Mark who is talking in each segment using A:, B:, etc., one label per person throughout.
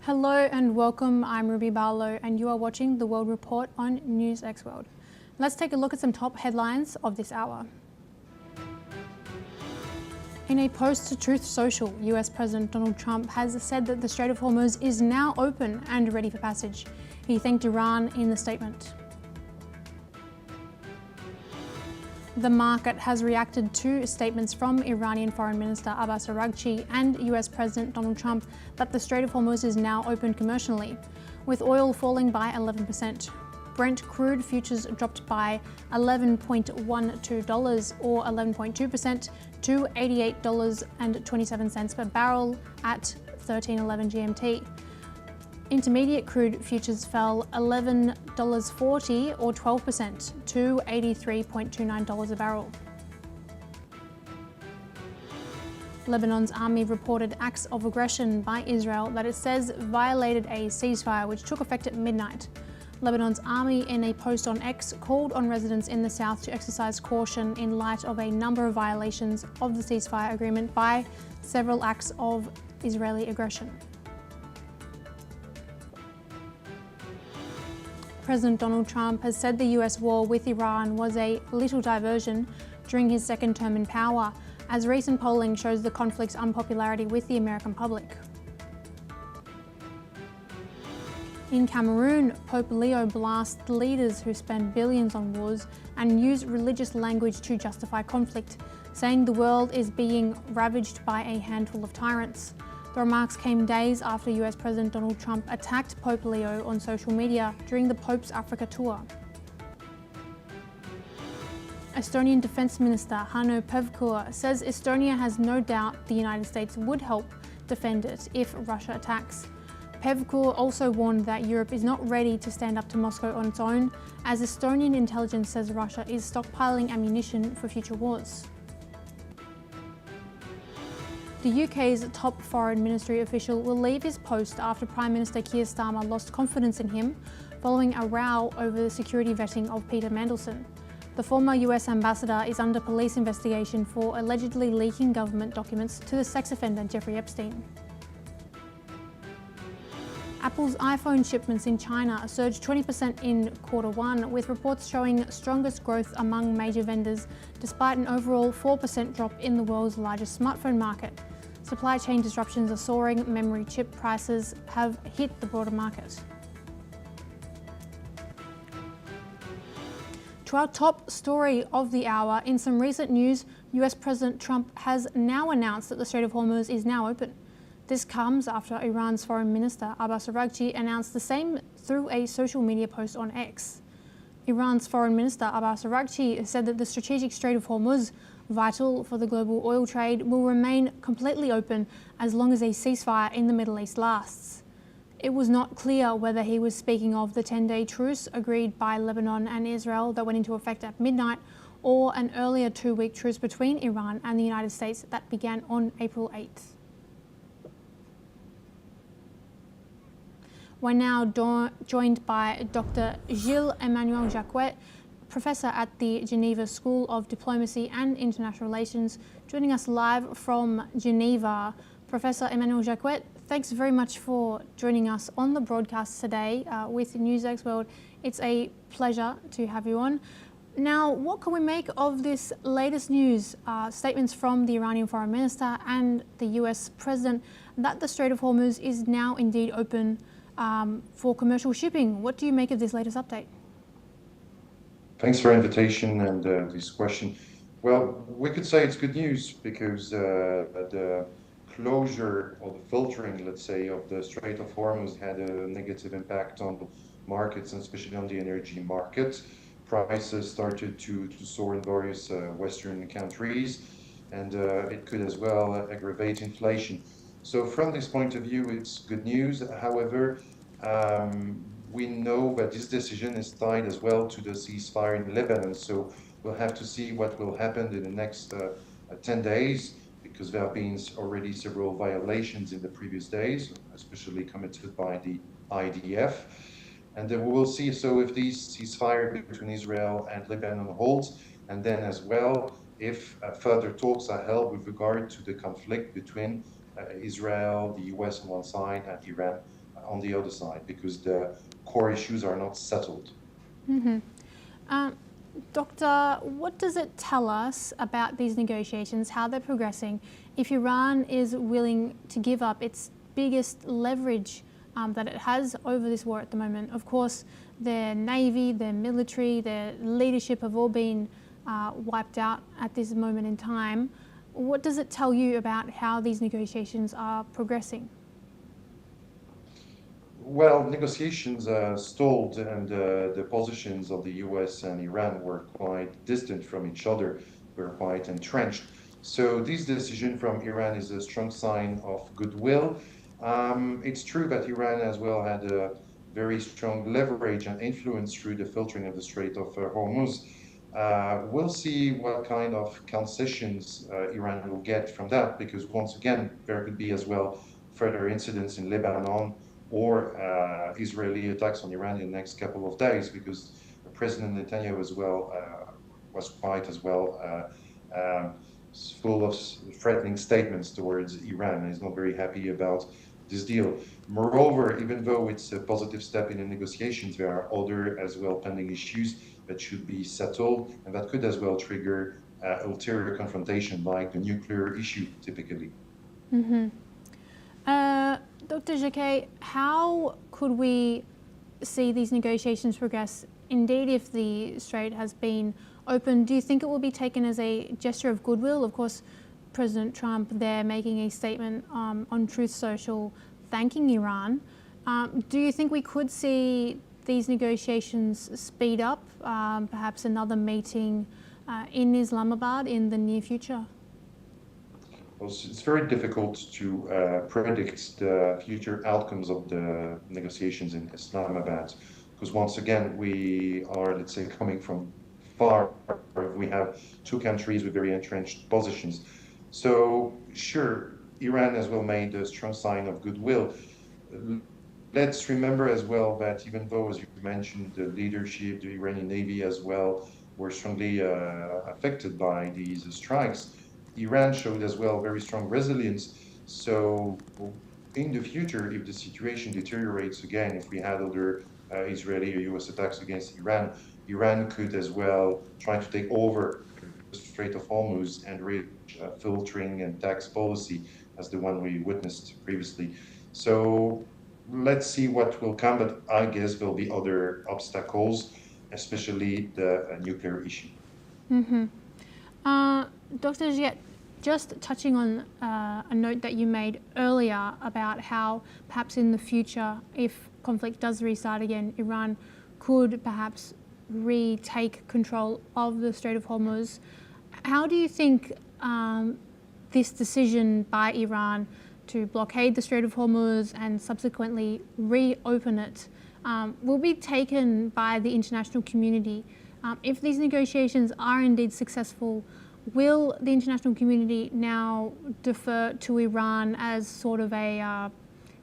A: Hello and welcome, I'm Ruby Barlow and you are watching The World Report on NewsX World. Let's take a look at some top headlines of this hour. In a post to Truth Social, US President Donald Trump has said that the Strait of Hormuz is now open and ready for passage. He thanked Iran in the statement. The market has reacted to statements from Iranian Foreign Minister Abbas Araghchi and US President Donald Trump that the Strait of Hormuz is now open commercially, with oil falling by 11%. Brent crude futures dropped by $11.12 or 11.2% to $88.27 per barrel at 13:11 GMT. Intermediate crude futures fell $11.40 or 12% to $83.29 a barrel. Lebanon's army reported acts of aggression by Israel that it says violated a ceasefire which took effect at midnight. Lebanon's army, in a post on X, called on residents in the south to exercise caution in light of a number of violations of the ceasefire agreement by several acts of Israeli aggression. President Donald Trump has said the US war with Iran was a little diversion during his second term in power, as recent polling shows the conflict's unpopularity with the American public. In Cameroon, Pope Leo blasts leaders who spend billions on wars and use religious language to justify conflict, saying the world is being ravaged by a handful of tyrants. The remarks came days after US President Donald Trump attacked Pope Leo on social media during the Pope's Africa tour. Estonian Defence Minister Hanno Pevkur says Estonia has no doubt the United States would help defend it if Russia attacks. Pevkur also warned that Europe is not ready to stand up to Moscow on its own, as Estonian intelligence says Russia is stockpiling ammunition for future wars. The UK's top foreign ministry official will leave his post after Prime Minister Keir Starmer lost confidence in him following a row over the security vetting of Peter Mandelson. The former US ambassador is under police investigation for allegedly leaking government documents to the sex offender Jeffrey Epstein. Apple's iPhone shipments in China surged 20% in Q1, with reports showing strongest growth among major vendors, despite an overall 4% drop in the world's largest smartphone market. Supply chain disruptions are soaring, memory chip prices have hit the broader market. To our top story of the hour, in some recent news, US President Trump has now announced that the Strait of Hormuz is now open. This comes after Iran's Foreign Minister Abbas Araghchi announced the same through a social media post on X. Iran's Foreign Minister Abbas Araghchi said that the strategic Strait of Hormuz, vital for the global oil trade, will remain completely open as long as a ceasefire in the Middle East lasts. It was not clear whether he was speaking of the 10-day truce agreed by Lebanon and Israel that went into effect at midnight, or an earlier 2-week truce between Iran and the United States that began on April 8th. We're now joined by Dr. Gilles-Emmanuel Jacquet, Professor at the Geneva School of Diplomacy and International Relations, joining us live from Geneva. Professor Emmanuel Jacquet, thanks very much for joining us on the broadcast today with NewsX World. It's a pleasure to have you on. Now, what can we make of this latest news, statements from the Iranian Foreign Minister and the US President that the Strait of Hormuz is now indeed open for commercial shipping? What do you make of this latest update?
B: Thanks for the invitation and this question. Well, we could say it's good news because the closure or the filtering, let's say, of the Strait of Hormuz had a negative impact on markets and especially on the energy market. Prices started to soar in various Western countries, and it could as well aggravate inflation. So from this point of view, it's good news. However, we know that this decision is tied as well to the ceasefire in Lebanon. So we'll have to see what will happen in the next 10 days, because there have been already several violations in the previous days, especially committed by the IDF. And then we will see, so if these ceasefire between Israel and Lebanon holds, and then as well if further talks are held with regard to the conflict between Israel, the US on one side, and Iran on the other side, because the core issues are not settled.
A: Mm-hmm. Doctor, what does it tell us about these negotiations, how they're progressing, if Iran is willing to give up its biggest leverage that it has over this war at the moment? Of course, their navy, their military, their leadership have all been wiped out at this moment in time. What does it tell you about how these negotiations are progressing?
B: Well, negotiations stalled, and the positions of the US and Iran were quite distant from each other, were quite entrenched. So, this decision from Iran is a strong sign of goodwill. It's true that Iran as well had a very strong leverage and influence through the filtering of the Strait of Hormuz. We'll see what kind of concessions Iran will get from that, because once again, there could be as well further incidents in Lebanon or Israeli attacks on Iran in the next couple of days, because President Netanyahu as well was quite as well full of threatening statements towards Iran. He's not very happy about this deal. Moreover, even though it's a positive step in the negotiations, there are other as well pending issues that should be settled, and that could as well trigger ulterior confrontation, like the nuclear issue typically.
A: Mm-hmm. Dr. Jacquet, how could we see these negotiations progress? Indeed, if the strait has been opened, do you think it will be taken as a gesture of goodwill? Of course, President Trump there making a statement on Truth Social thanking Iran. Do you think we could see these negotiations speed up, perhaps another meeting in Islamabad in the near future?
B: Well, it's very difficult to predict the future outcomes of the negotiations in Islamabad, because once again, we are, let's say, coming from far. We have two countries with very entrenched positions. So, sure, Iran as well made a strong sign of goodwill. Let's remember as well that even though, as you mentioned, the leadership, the Iranian Navy as well, were strongly affected by these strikes, Iran showed as well very strong resilience. So in the future, if the situation deteriorates again, if we had other Israeli or US attacks against Iran, Iran could as well try to take over the Strait of Hormuz and reach a filtering and tax policy as the one we witnessed previously. So let's see what will come, but I guess there'll be other obstacles, especially the nuclear issue.
A: Mm-hmm. Dr. Giet, just touching on a note that you made earlier about how perhaps in the future, if conflict does restart again, Iran could perhaps retake control of the Strait of Hormuz. How do you think this decision by Iran to blockade the Strait of Hormuz and subsequently reopen it will be taken by the international community? If these negotiations are indeed successful, will the international community now defer to Iran as sort of a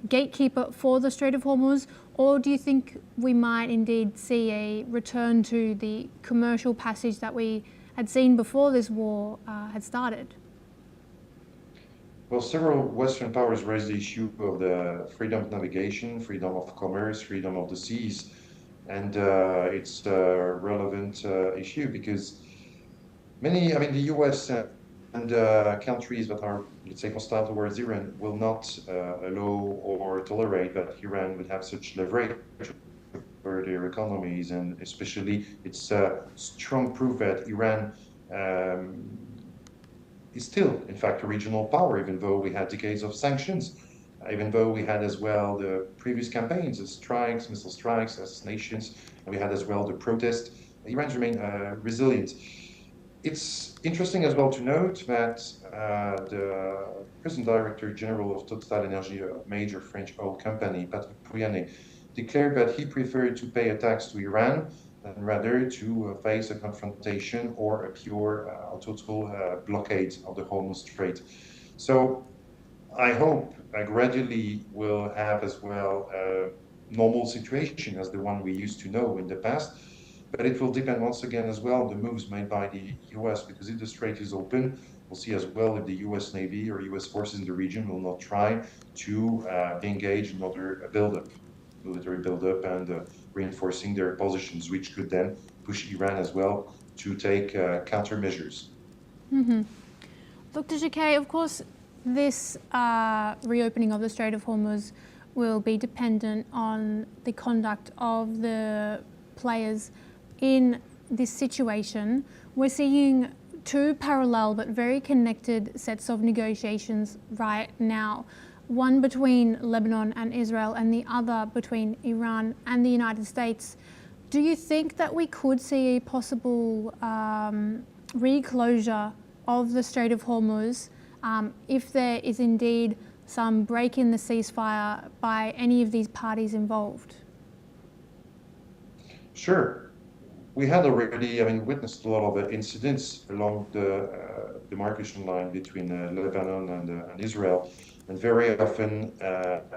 A: gatekeeper for the Strait of Hormuz, or do you think we might indeed see a return to the commercial passage that we had seen before this war had started?
B: Well, several Western powers raised the issue of the freedom of navigation, freedom of commerce, freedom of the seas, and it's a relevant issue because the US and countries that are, let's say, hostile towards Iran will not allow or tolerate that Iran would have such leverage over their economies, and especially it's strong proof that Iran is still, in fact, a regional power, even though we had decades of sanctions, even though we had as well the previous campaigns, the strikes, missile strikes, assassinations, and we had as well the protests. Iran's remained resilient. It's interesting as well to note that the President Director General of Total Energy, a major French oil company, Patrick Pouyanné, declared that he preferred to pay a tax to Iran than rather to face a confrontation or a pure or total blockade of the Hormuz Strait. So I hope gradually we'll have as well a normal situation as the one we used to know in the past. But it will depend once again as well on the moves made by the US, because if the strait is open, we'll see as well if the US Navy or US forces in the region will not try to engage in other military buildup and reinforcing their positions, which could then push Iran as well to take countermeasures.
A: Dr. Jacquet, of course, this reopening of the Strait of Hormuz will be dependent on the conduct of the players in this situation. We're seeing two parallel but very connected sets of negotiations right now. One between Lebanon and Israel and the other between Iran and the United States. Do you think that we could see a possible reclosure of the Strait of Hormuz if there is indeed some break in the ceasefire by any of these parties involved?
B: Sure. We had already, witnessed a lot of incidents along the demarcation line between Lebanon and Israel. And very often,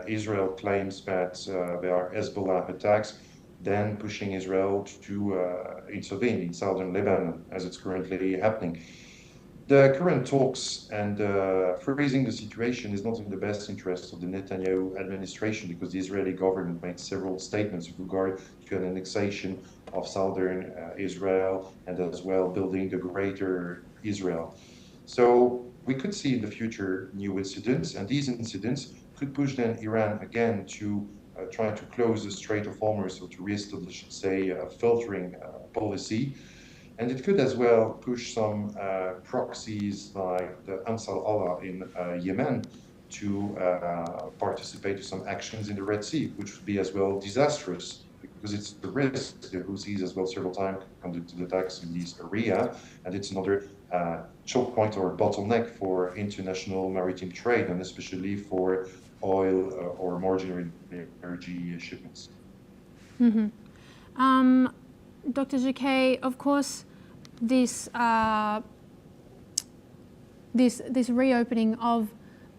B: Israel claims that there are Hezbollah attacks, then pushing Israel to intervene in southern Lebanon, as it's currently happening. The current talks and freezing the situation is not in the best interest of the Netanyahu administration, because the Israeli government made several statements with regard to an annexation of southern Israel and as well building the greater Israel. So we could see in the future new incidents, and these incidents could push then Iran again to try to close the Strait of Hormuz, or to reestablish, say, a filtering policy. And it could as well push some proxies like the Ansar Allah in Yemen to participate in some actions in the Red Sea, which would be as well disastrous, because it's the risk. The Houthis as well several times conducted attacks in this area, and it's another choke point or bottleneck for international maritime trade, and especially for oil or marginal energy shipments.
A: Dr. Jacquet, of course, this reopening of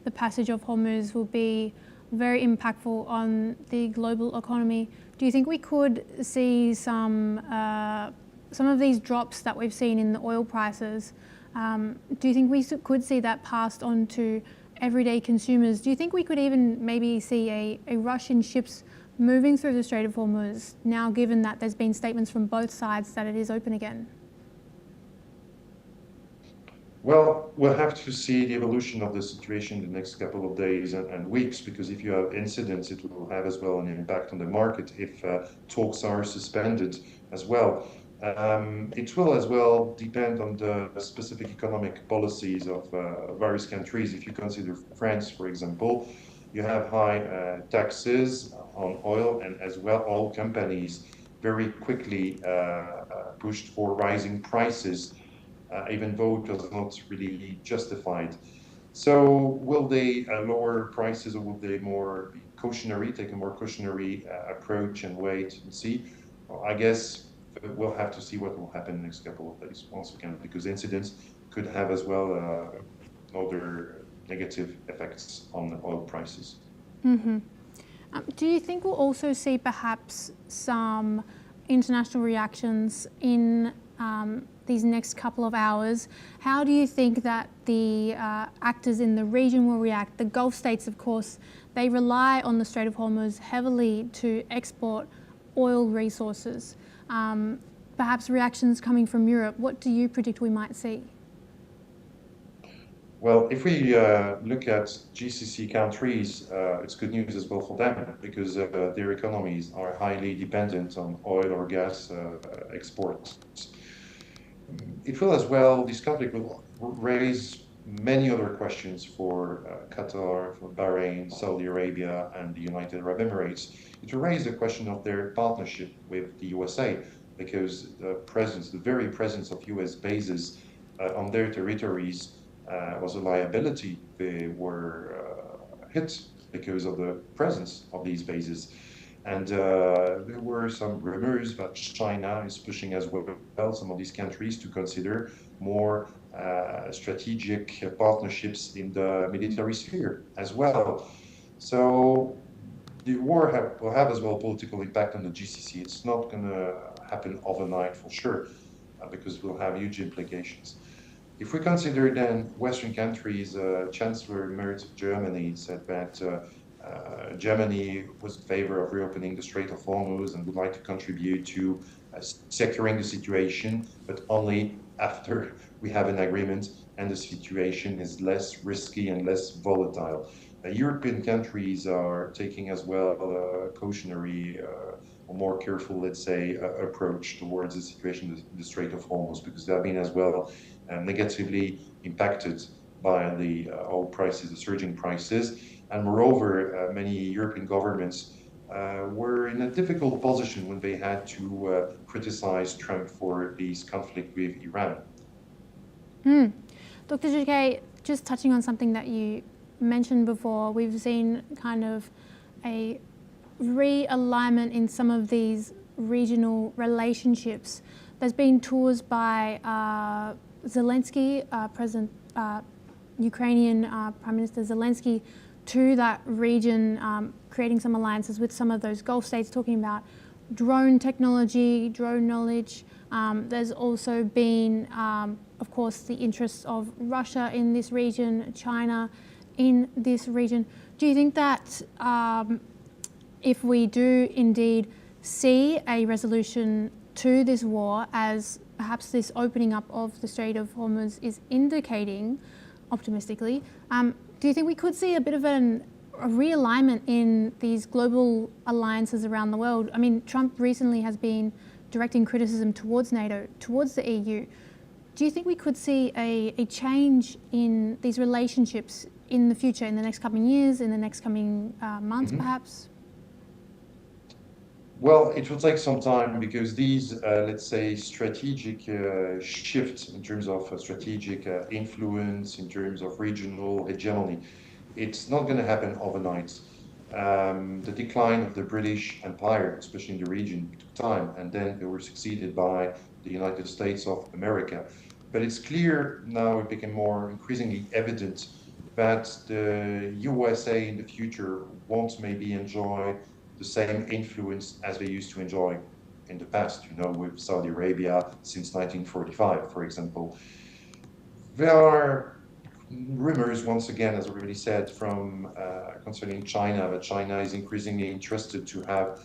A: the passage of Hormuz will be very impactful on the global economy. Do you think we could see some of these drops that we've seen in the oil prices? Do you think we could see that passed on to everyday consumers? Do you think we could even maybe see a rush in ships moving through the Strait of Hormuz now, given that there's been statements from both sides that it is open again?
B: Well, we'll have to see the evolution of the situation in the next couple of days and weeks, because if you have incidents, it will have as well an impact on the market if talks are suspended as well. It will as well depend on the specific economic policies of various countries. If you consider France, for example, you have high taxes on oil, and as well oil companies very quickly pushed for rising prices, even though it was not really justified. So will they lower prices, or will they more cautionary, take a more cautionary approach and wait and see? Well, I guess we'll have to see what will happen in the next couple of days once again, because incidents could have as well other negative effects on the oil prices.
A: Do you think we'll also see perhaps some international reactions in these next couple of hours? How do you think that the actors in the region will react? The Gulf states, of course, they rely on the Strait of Hormuz heavily to export oil resources. Perhaps reactions coming from Europe. What do you predict we might see?
B: Well, if we look at GCC countries, it's good news as well for them, because their economies are highly dependent on oil or gas exports. It will as well, this conflict will raise many other questions for Qatar, for Bahrain, Saudi Arabia, and the United Arab Emirates. It will raise the question of their partnership with the USA, because the very presence of US bases on their territories was a liability. They were hit because of the presence of these bases. And there were some rumors that China is pushing as well some of these countries to consider more strategic partnerships in the military sphere as well. So the war will have as well political impact on the GCC. It's not going to happen overnight for sure, because it will have huge implications. If we consider then Western countries, Chancellor Merz of Germany said that Germany was in favor of reopening the Strait of Hormuz and would like to contribute to securing the situation, but only after we have an agreement and the situation is less risky and less volatile. European countries are taking as well a cautionary or more careful, let's say, approach towards the situation in the Strait of Hormuz, because they have been as well negatively impacted by the oil prices, the surging prices. And moreover, many European governments were in a difficult position when they had to criticize Trump for this conflict with Iran.
A: Dr. Jacquet, just touching on something that you mentioned before, we've seen kind of a realignment in some of these regional relationships. There's been tours by Zelensky, Ukrainian Prime Minister Zelensky, to that region, creating some alliances with some of those Gulf states, talking about drone technology, drone knowledge. There's also been, of course, the interests of Russia in this region, China in this region. Do you think that if we do indeed see a resolution to this war, as perhaps this opening up of the Strait of Hormuz is indicating, optimistically, do you think we could see a bit of a realignment in these global alliances around the world? I mean, Trump recently has been directing criticism towards NATO, towards the EU. Do you think we could see a change in these relationships in the future, in the next coming years, in the next coming months, perhaps?
B: Well, it will take some time, because these, let's say, strategic shifts in terms of strategic influence, in terms of regional hegemony, it's not going to happen overnight. The decline of the British Empire, especially in the region, took time, and then they were succeeded by the United States of America. But it's clear now, it became more increasingly evident that the USA in the future won't maybe enjoy the same influence as they used to enjoy in the past, with Saudi Arabia since 1945, for example. There are rumors, once again, as I already said, from concerning China, that China is increasingly interested to have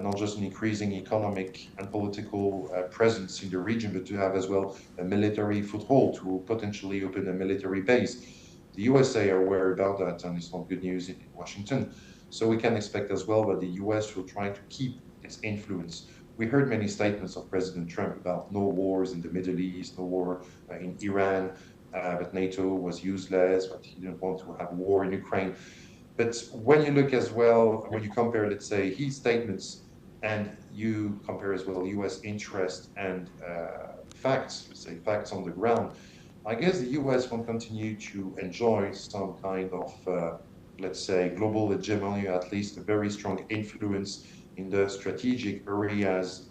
B: not just an increasing economic and political presence in the region, but to have as well a military foothold, to potentially open a military base. The USA are aware about that, and it's not good news in Washington. So we can expect as well that the US will try to keep its influence. We heard many statements of President Trump about no wars in the Middle East, no war in Iran, that NATO was useless, that he didn't want to have war in Ukraine. But when you look as well, when you compare, let's say, his statements and you compare as well US interest and facts, let's say facts on the ground, I guess the US will continue to enjoy some kind of let's say, global hegemony, at least a very strong influence in the strategic areas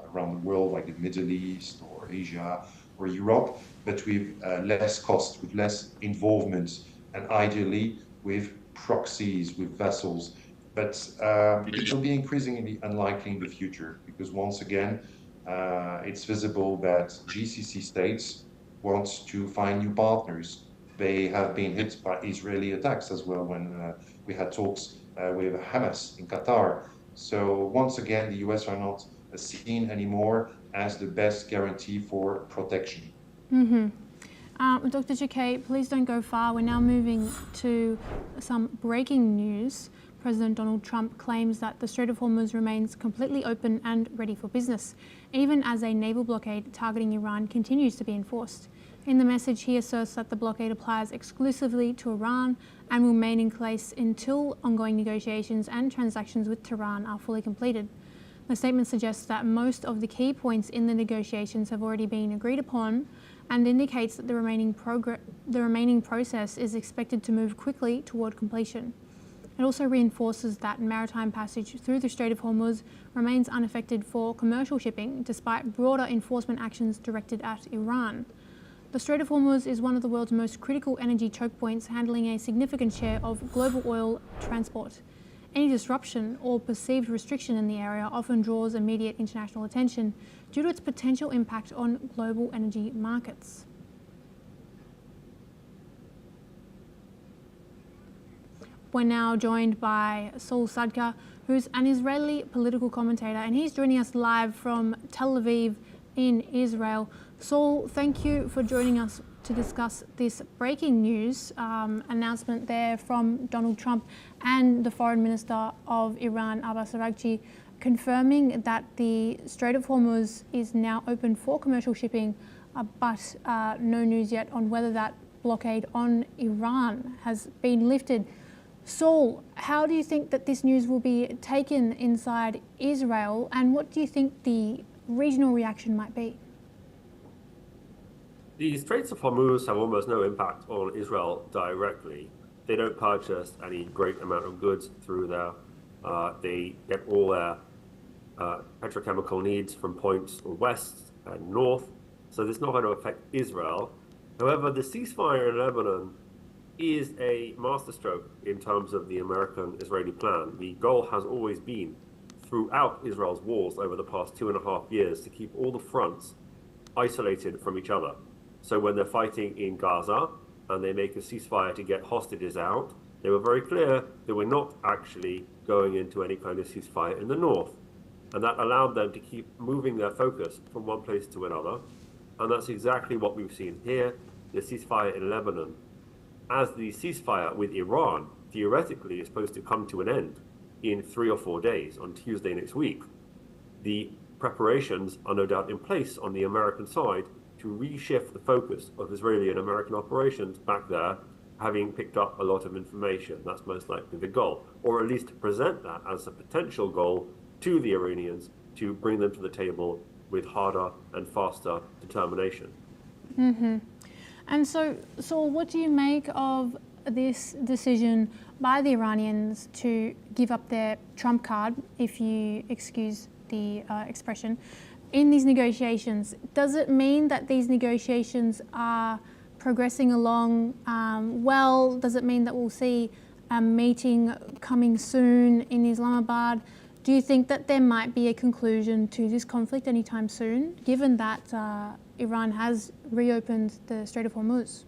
B: around the world, like the Middle East or Asia or Europe, but with less cost, with less involvement, and ideally with proxies, with vessels. But it will be increasingly unlikely in the future, because once again, it's visible that GCC states want to find new partners. They have been hit by Israeli attacks as well when we had talks with Hamas in Qatar. So once again, the US are not seen anymore as the best guarantee for protection.
A: Dr. Jacquet, please don't go far. We're now moving to some breaking news. President Donald Trump claims that the Strait of Hormuz remains completely open and ready for business, even as a naval blockade targeting Iran continues to be enforced. In the message, he asserts that the blockade applies exclusively to Iran and will remain in place until ongoing negotiations and transactions with Tehran are fully completed. The statement suggests that most of the key points in the negotiations have already been agreed upon, and indicates that the remaining process is expected to move quickly toward completion. It also reinforces that maritime passage through the Strait of Hormuz remains unaffected for commercial shipping, despite broader enforcement actions directed at Iran. The Strait of Hormuz is one of the world's most critical energy choke points, handling a significant share of global oil transport. Any disruption or perceived restriction in the area often draws immediate international attention due to its potential impact on global energy markets. We're now joined by Saul Sadka, who's an Israeli political commentator, and he's joining us live from Tel Aviv in Israel. Saul, thank you for joining us to discuss this breaking news announcement there from Donald Trump and the Foreign Minister of Iran, Abbas Araghchi, confirming that the Strait of Hormuz is now open for commercial shipping, but no news yet on whether that blockade on Iran has been lifted. Saul, how do you think that this news will be taken inside Israel, and what do you think the regional reaction might be?
C: The Straits of Hormuz have almost no impact on Israel directly. They don't purchase any great amount of goods through there. They get all their petrochemical needs from points west and north, so this is not going to affect Israel. However, the ceasefire in Lebanon is a masterstroke in terms of the American-Israeli plan. The goal has always been, throughout Israel's wars over the past 2.5 years, to keep all the fronts isolated from each other. So when they're fighting in Gaza and they make a ceasefire to get hostages out, they were very clear they were not actually going into any kind of ceasefire in the north. And that allowed them to keep moving their focus from one place to another. And that's exactly what we've seen here, the ceasefire in Lebanon. As the ceasefire with Iran theoretically is supposed to come to an end in 3 or 4 days, on Tuesday next week, the preparations are no doubt in place on the American side to reshift the focus of Israeli and American operations back there, having picked up a lot of information. That's most likely the goal, or at least to present that as a potential goal to the Iranians to bring them to the table with harder and faster determination.
A: Mm-hmm. And so, what do you make of this decision by the Iranians to give up their trump card, if you excuse the expression, in these negotiations? Does it mean that these negotiations are progressing along well? Does it mean that we'll see a meeting coming soon in Islamabad? Do you think that there might be a conclusion to this conflict anytime soon, given that Iran has reopened the Strait of Hormuz?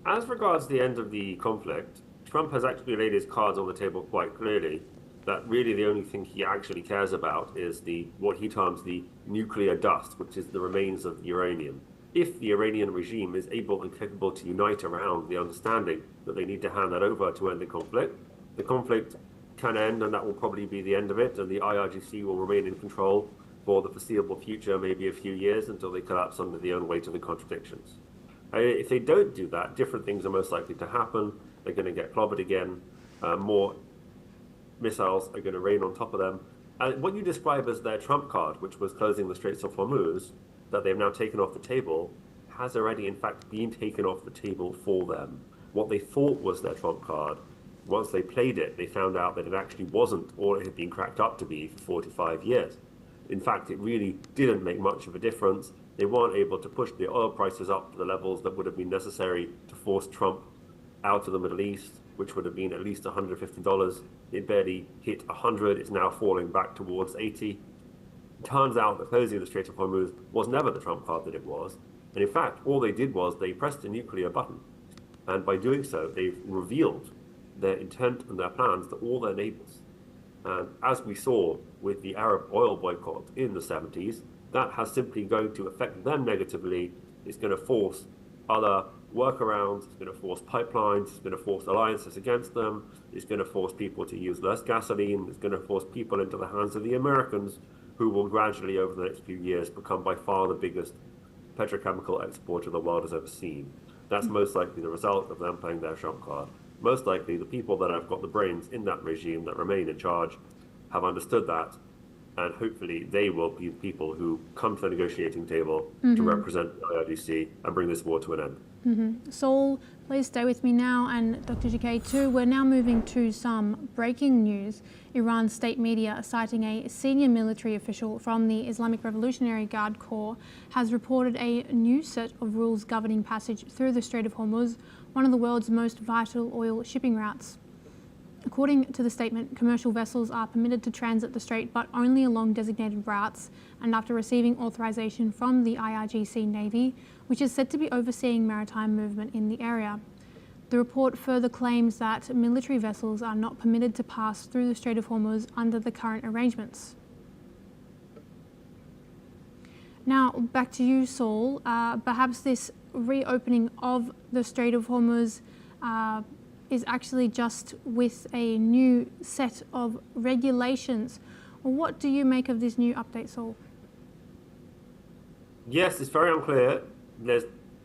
C: As regards the end of the conflict, Trump has actually laid his cards on the table quite clearly, that really the only thing he actually cares about is what he terms the nuclear dust, which is the remains of uranium. If the Iranian regime is able and capable to unite around the understanding that they need to hand that over to end the conflict can end, and that will probably be the end of it, and the IRGC will remain in control for the foreseeable future, maybe a few years, until they collapse under the own weight of the contradictions. If they don't do that, different things are most likely to happen. They're going to get clobbered again. More missiles are going to rain on top of them. And what you describe as their trump card, which was closing the Straits of Hormuz, that they've now taken off the table, has already in fact been taken off the table for them. What they thought was their trump card, once they played it, they found out that it actually wasn't all it had been cracked up to be for 45 years. In fact, it really didn't make much of a difference. They weren't able to push the oil prices up to the levels that would have been necessary to force Trump out of the Middle East, which would have been at least $150. It barely hit 100. It's now falling back towards 80. It turns out that closing the Strait of Hormuz was never the trump card that it was. And in fact, all they did was they pressed a nuclear button. And by doing so, they've revealed their intent and their plans to all their neighbors. And as we saw with the Arab oil boycott in the 70s, that has simply going to affect them negatively. It's going to force other workarounds, it's going to force pipelines, it's going to force alliances against them, it's going to force people to use less gasoline, it's going to force people into the hands of the Americans, who will gradually over the next few years become by far the biggest petrochemical exporter the world has ever seen. That's most likely the result of them playing their trump card. Most likely the people that have got the brains in that regime that remain in charge have understood that, and hopefully they will be the people who come to the negotiating table to represent the IRGC and bring this war to an end.
A: Saul, please stay with me now, and Dr. Jakay too. We're now moving to some breaking news. Iran's state media, citing a senior military official from the Islamic Revolutionary Guard Corps, has reported a new set of rules governing passage through the Strait of Hormuz, one of the world's most vital oil shipping routes. According to the statement, commercial vessels are permitted to transit the strait, but only along designated routes and after receiving authorization from the IRGC Navy, which is said to be overseeing maritime movement in the area. The report further claims that military vessels are not permitted to pass through the Strait of Hormuz under the current arrangements. Now, back to you, Saul. Perhaps this reopening of the Strait of Hormuz is actually just with a new set of regulations. What do you make of this new update, Saul?
C: Yes, it's very unclear.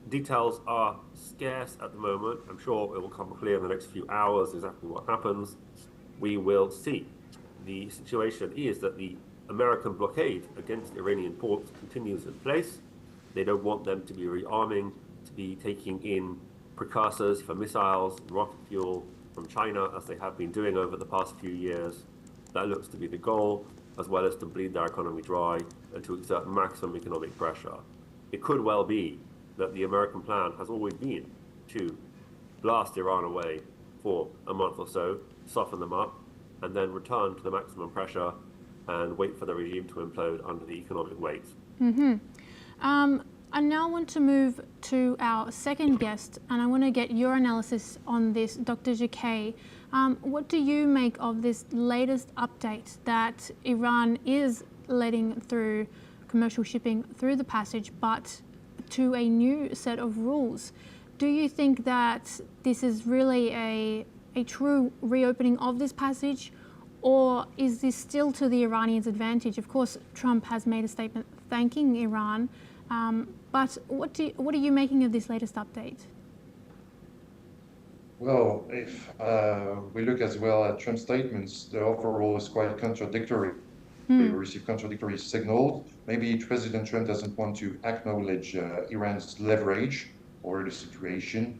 C: Details are scarce at the moment. I'm sure it will come clear in the next few hours exactly what happens. We will see. The situation is that the American blockade against Iranian ports continues in place. They don't want them to be rearming, to be taking in precursors for missiles and rocket fuel from China, as they have been doing over the past few years. That looks to be the goal, as well as to bleed their economy dry and to exert maximum economic pressure. It could well be that the American plan has always been to blast Iran away for a month or so, soften them up, and then return to the maximum pressure and wait for the regime to implode under the economic weight.
A: I now want to move to our second guest, and I want to get your analysis on this, Dr. Jacquet. What do you make of this latest update that Iran is letting through commercial shipping through the passage, but to a new set of rules? Do you think that this is really a true reopening of this passage, or is this still to the Iranians' advantage? Of course, Trump has made a statement thanking Iran, but what are you making of this latest update?
B: Well, if we look as well at Trump's statements, the overall is quite contradictory. We receive contradictory signals. Maybe President Trump doesn't want to acknowledge Iran's leverage over the situation,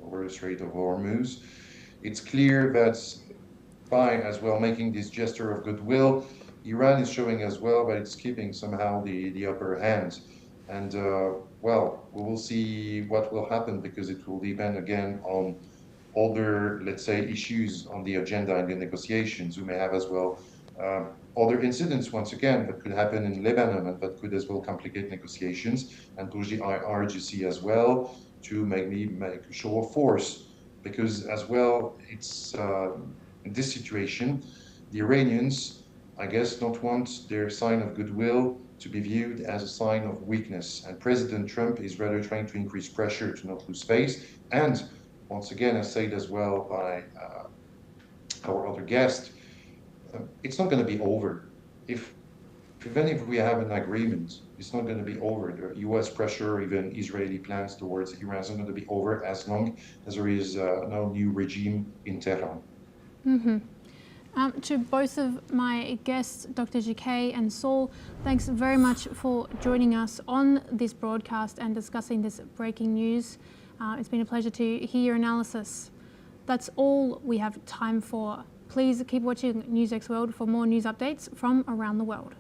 B: over the Strait of Hormuz. It's clear that by as well making this gesture of goodwill, Iran is showing as well that it's keeping somehow the upper hand. And well, we will see what will happen, because it will depend again on other, let's say, issues on the agenda in the negotiations. We may have as well other incidents, once again, that could happen in Lebanon and that could as well complicate negotiations, and push the IRGC as well to make a show of force. Because as well, it's in this situation, the Iranians, I guess, don't want their sign of goodwill to be viewed as a sign of weakness. And President Trump is rather trying to increase pressure to not lose face. And once again, as said as well by our other guest, it's not going to be over. Even if we have an agreement, it's not going to be over. The U.S. pressure, even Israeli plans towards Iran, is not going to be over as long as there is no new regime in Tehran.
A: To both of my guests, Dr. Jacquet and Saul, thanks very much for joining us on this broadcast and discussing this breaking news. It's been a pleasure to hear your analysis. That's all we have time for. Please keep watching NewsX World for more news updates from around the world.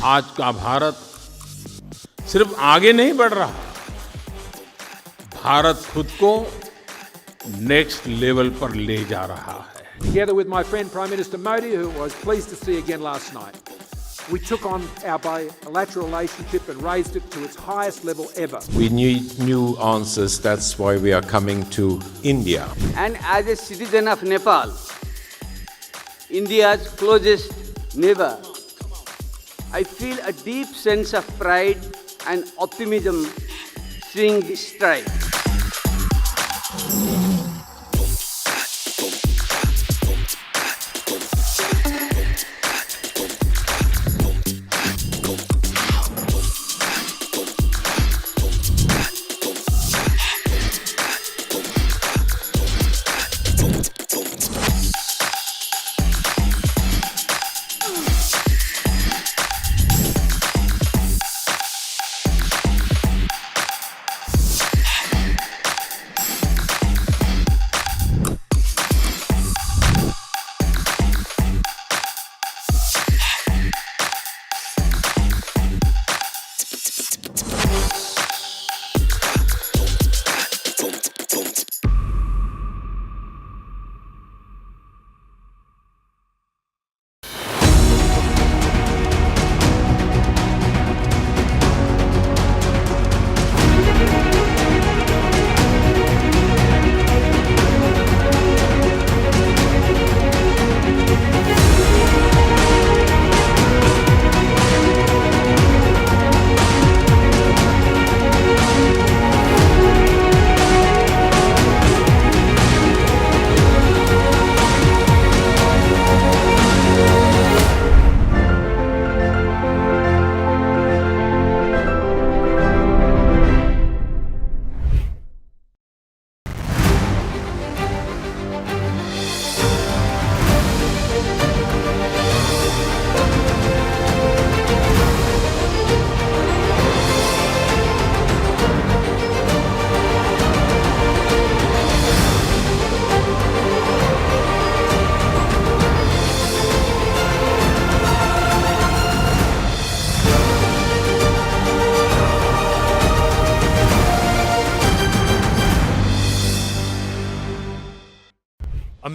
D: आज का भारत सिर्फ आगे नहीं बढ़ रहा, भारत खुद को next level पर ले जा रहा है.
E: Together with my friend Prime Minister Modi, who I was pleased to see again last night, we took on our bilateral relationship and raised it to its highest level ever.
F: We need new answers. That's why we are coming to India.
G: And as a citizen of Nepal, India's closest neighbor, I feel a deep sense of pride and optimism seeing this strike.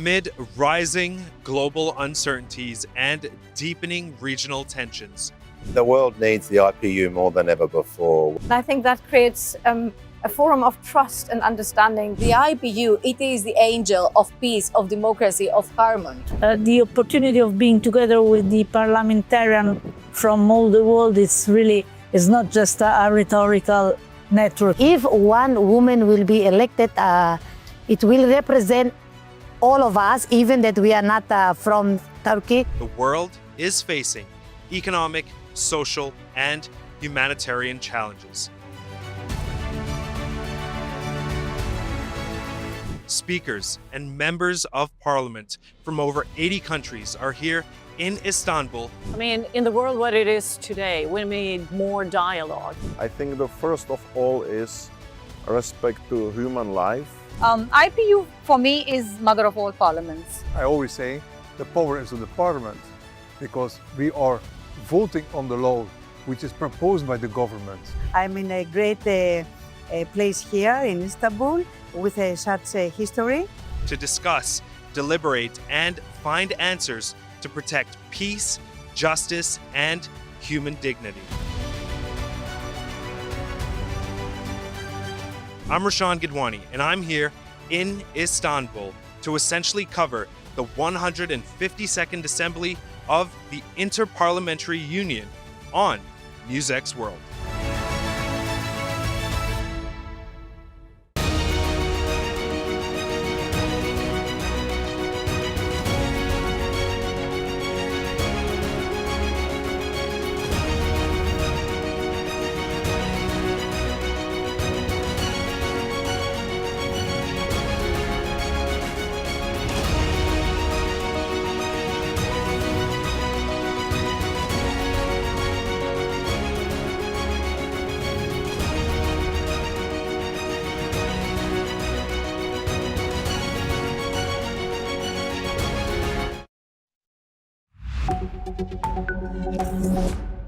H: amid rising global uncertainties and deepening regional tensions.
I: The world needs the IPU more than ever before.
J: I think that creates a forum of trust and understanding.
K: The IPU, it is the angel of peace, of democracy, of harmony.
L: The opportunity of being together with the parliamentarians from all the world is not just a rhetorical network.
M: If one woman will be elected, it will represent all of us, even that we are not from Turkey.
H: The world is facing economic, social, and humanitarian challenges. Speakers and members of parliament from over 80 countries are here in Istanbul.
N: I mean, in the world what it is today, we need more dialogue.
O: I think the first of all is respect to human life.
J: IPU for me is mother of all parliaments.
P: I always say the power is in the parliament because we are voting on the law which is proposed by the government.
L: I'm in a great place here in Istanbul with such a history.
H: To discuss, deliberate, and find answers to protect peace, justice, and human dignity. I'm Rashan Gidwani, and I'm here in Istanbul to essentially cover the 152nd Assembly of the Inter-Parliamentary Union on NewsX World.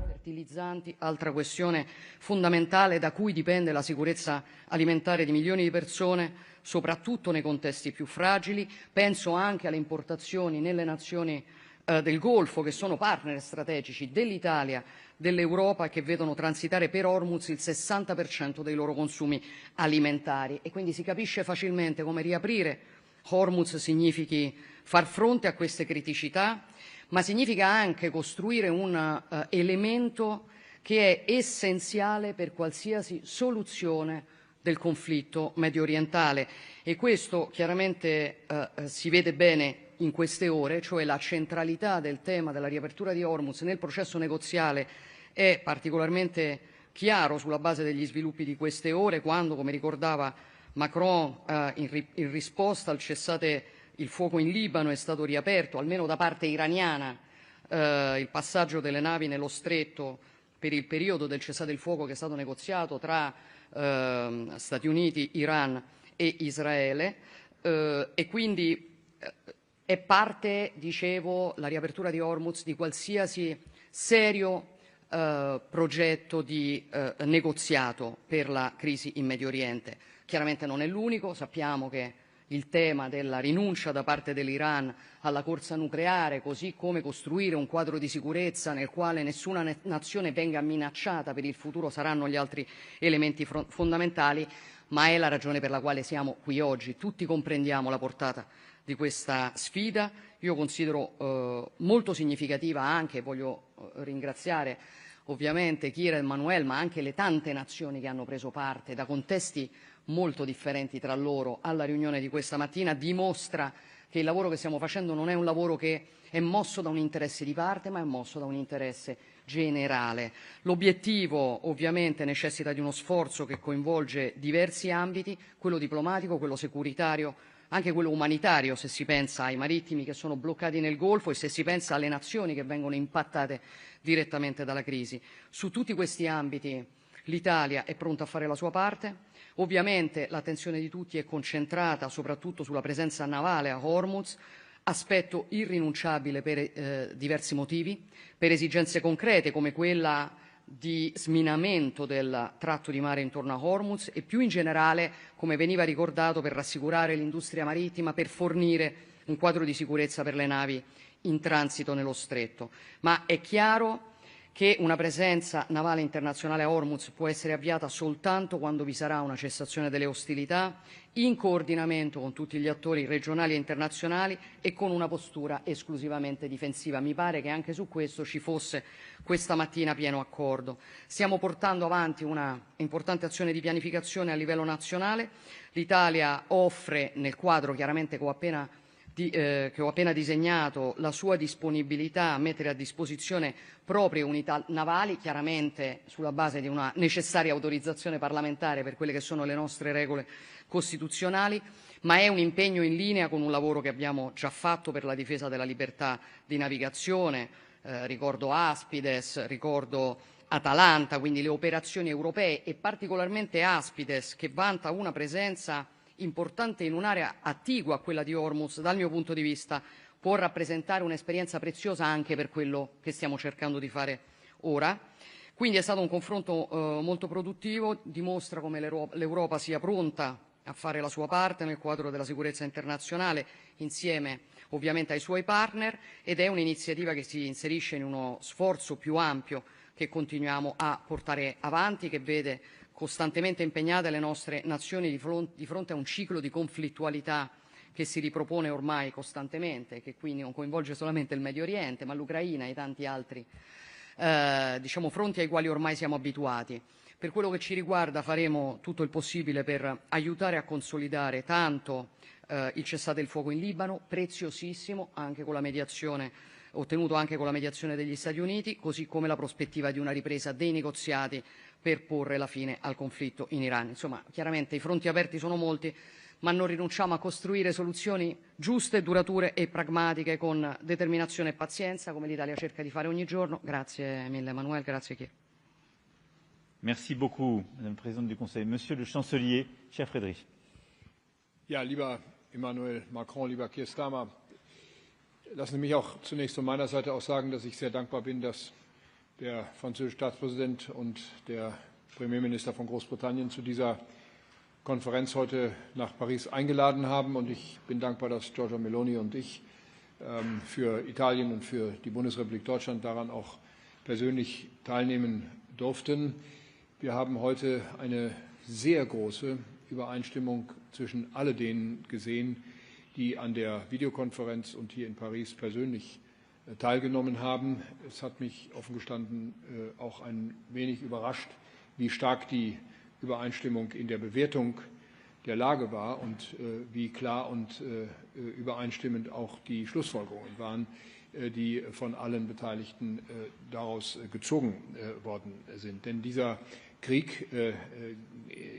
Q: Fertilizzanti, altra questione fondamentale da cui dipende la sicurezza alimentare di milioni di persone, soprattutto nei contesti più fragili. Penso anche alle importazioni nelle nazioni del Golfo, che sono partner strategici dell'Italia, dell'Europa, che vedono transitare per Hormuz il 60% dei loro consumi alimentari. E quindi si capisce facilmente come riaprire Hormuz significhi far fronte a queste criticità, ma significa anche costruire un elemento che è essenziale per qualsiasi soluzione del conflitto mediorientale. E questo chiaramente si vede bene in queste ore, cioè la centralità del tema della riapertura di Hormuz nel processo negoziale è particolarmente chiaro sulla base degli sviluppi di queste ore, quando, come ricordava Macron, in risposta al cessate il fuoco in Libano è stato riaperto, almeno da parte iraniana, il passaggio delle navi nello stretto per il periodo del cessate il fuoco che è stato negoziato tra Stati Uniti, Iran e Israele, e quindi è parte, dicevo, la riapertura di Hormuz di qualsiasi serio progetto di negoziato per la crisi in Medio Oriente. Chiaramente non è l'unico, sappiamo che il tema della rinuncia da parte dell'Iran alla corsa nucleare, così come costruire un quadro di sicurezza nel quale nessuna nazione venga minacciata per il futuro, saranno gli altri elementi fondamentali, ma è la ragione per la quale siamo qui oggi. Tutti comprendiamo la portata di questa sfida. Io considero molto significativa anche, voglio ringraziare ovviamente Kira e Manuel, ma anche le tante nazioni che hanno preso parte da contesti molto differenti tra loro alla riunione di questa mattina, dimostra che il lavoro che stiamo facendo non è un lavoro che è mosso da un interesse di parte, ma è mosso da un interesse generale. L'obiettivo ovviamente necessita di uno sforzo che coinvolge diversi ambiti, quello diplomatico, quello securitario, anche quello umanitario, se si pensa ai marittimi che sono bloccati nel Golfo e se si pensa alle nazioni che vengono impattate direttamente dalla crisi. Su tutti questi ambiti l'Italia è pronta a fare la sua parte. Ovviamente l'attenzione di tutti è concentrata soprattutto sulla presenza navale a Hormuz, aspetto irrinunciabile per diversi motivi, per esigenze concrete come quella di sminamento del tratto di mare intorno a Hormuz e più in generale, come veniva ricordato, per rassicurare l'industria marittima, per fornire un quadro di sicurezza per le navi in transito nello stretto. Ma è chiaro che una presenza navale internazionale a Hormuz può essere avviata soltanto quando vi sarà una cessazione delle ostilità, in coordinamento con tutti gli attori regionali e internazionali e con una postura esclusivamente difensiva. Mi pare che anche su questo ci fosse questa mattina pieno accordo. Stiamo portando avanti una importante azione di pianificazione a livello nazionale. L'Italia offre, nel quadro chiaramente che ho appena disegnato, la sua disponibilità a mettere a disposizione proprie unità navali, chiaramente sulla base di una necessaria autorizzazione parlamentare per quelle che sono le nostre regole costituzionali, ma è un impegno in linea con un lavoro che abbiamo già fatto per la difesa della libertà di navigazione. Ricordo Aspides, ricordo Atalanta, quindi le operazioni europee, e particolarmente Aspides, che vanta una presenza importante in un'area attigua a quella di Hormuz. Dal mio punto di vista può rappresentare un'esperienza preziosa anche per quello che stiamo cercando di fare ora. Quindi è stato un confronto molto produttivo, dimostra come l'Europa sia pronta a fare la sua parte nel quadro della sicurezza internazionale, insieme ovviamente ai suoi partner, ed è un'iniziativa che si inserisce in uno sforzo più ampio che continuiamo a portare avanti, che vede costantemente impegnate le nostre nazioni di fronte a un ciclo di conflittualità che si ripropone ormai costantemente, che quindi non coinvolge solamente il Medio Oriente, ma l'Ucraina e tanti altri fronti ai quali ormai siamo abituati. Per quello che ci riguarda faremo tutto il possibile per aiutare a consolidare tanto il cessate il fuoco in Libano, preziosissimo, anche con la mediazione, ottenuto anche con la mediazione degli Stati Uniti, così come la prospettiva di una ripresa dei negoziati per porre la fine al conflitto in Iran. Insomma, chiaramente i fronti aperti sono molti, ma non rinunciamo a costruire soluzioni giuste, durature e pragmatiche con determinazione e pazienza, come l'Italia cerca di fare ogni giorno. Grazie mille, Emmanuel. Grazie, Kier.
R: Merci beaucoup, Madame la Présidente du Conseil. Monsieur le Chancelier, cher Friedrich.
P: Ja, lieber Emmanuel Macron, lieber Keir Starmer, lassen Sie mich auch zunächst von meiner Seite aus sagen, dass ich sehr dankbar bin, dass der französische Staatspräsident und der Premierminister von Großbritannien zu dieser Konferenz heute nach Paris eingeladen haben. Und ich bin dankbar, dass Giorgia Meloni und ich für Italien und für die Bundesrepublik Deutschland daran auch persönlich teilnehmen durften. Wir haben heute eine sehr große Übereinstimmung zwischen all denen gesehen, die an der Videokonferenz und hier in Paris persönlich teilgenommen haben. Es hat mich offen gestanden auch ein wenig überrascht, wie stark die Übereinstimmung in der Bewertung der Lage war und wie klar und übereinstimmend auch die Schlussfolgerungen waren, die von allen Beteiligten daraus gezogen worden sind. Denn dieser Krieg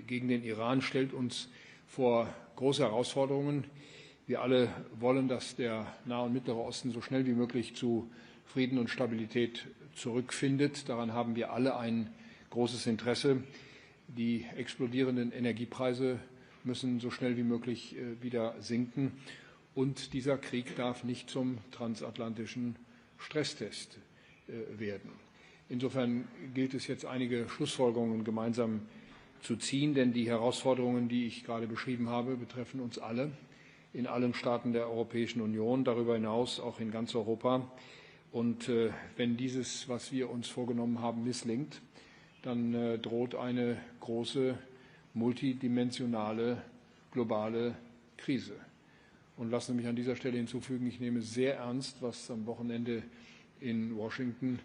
P: gegen den Iran stellt uns vor große Herausforderungen. Wir alle wollen, dass der Nahe und Mittlere Osten so schnell wie möglich zu Frieden und Stabilität zurückfindet. Daran haben wir alle ein großes Interesse. Die explodierenden Energiepreise müssen so schnell wie möglich wieder sinken. Und dieser Krieg darf nicht zum transatlantischen Stresstest werden. Insofern gilt es jetzt, einige Schlussfolgerungen gemeinsam zu ziehen, denn die Herausforderungen, die ich gerade beschrieben habe, betreffen uns alle in allen Staaten der Europäischen Union, darüber hinaus auch in ganz Europa. Und wenn dieses, was wir uns vorgenommen haben, misslingt, dann droht eine große, multidimensionale, globale Krise. Und lassen Sie mich an dieser Stelle hinzufügen, ich nehme sehr ernst, was am Wochenende in Washington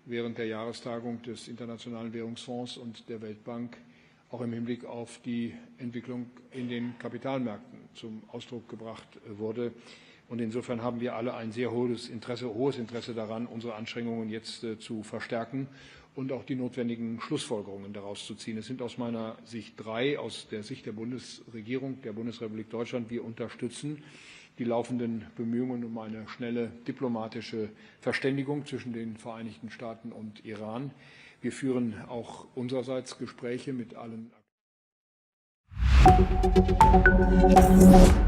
P: während der Jahrestagung des Internationalen Währungsfonds und der Weltbank auch im Hinblick auf die Entwicklung in den Kapitalmärkten zum Ausdruck gebracht wurde. Und insofern haben wir alle ein sehr hohes Interesse daran, unsere Anstrengungen jetzt zu verstärken und auch die notwendigen Schlussfolgerungen daraus zu ziehen. Es sind aus meiner Sicht drei, aus der Sicht der Bundesregierung, der Bundesrepublik Deutschland. Wir unterstützen die laufenden Bemühungen um eine schnelle diplomatische Verständigung zwischen den Vereinigten Staaten und Iran. Wir führen auch unsererseits Gespräche mit allen Akteuren.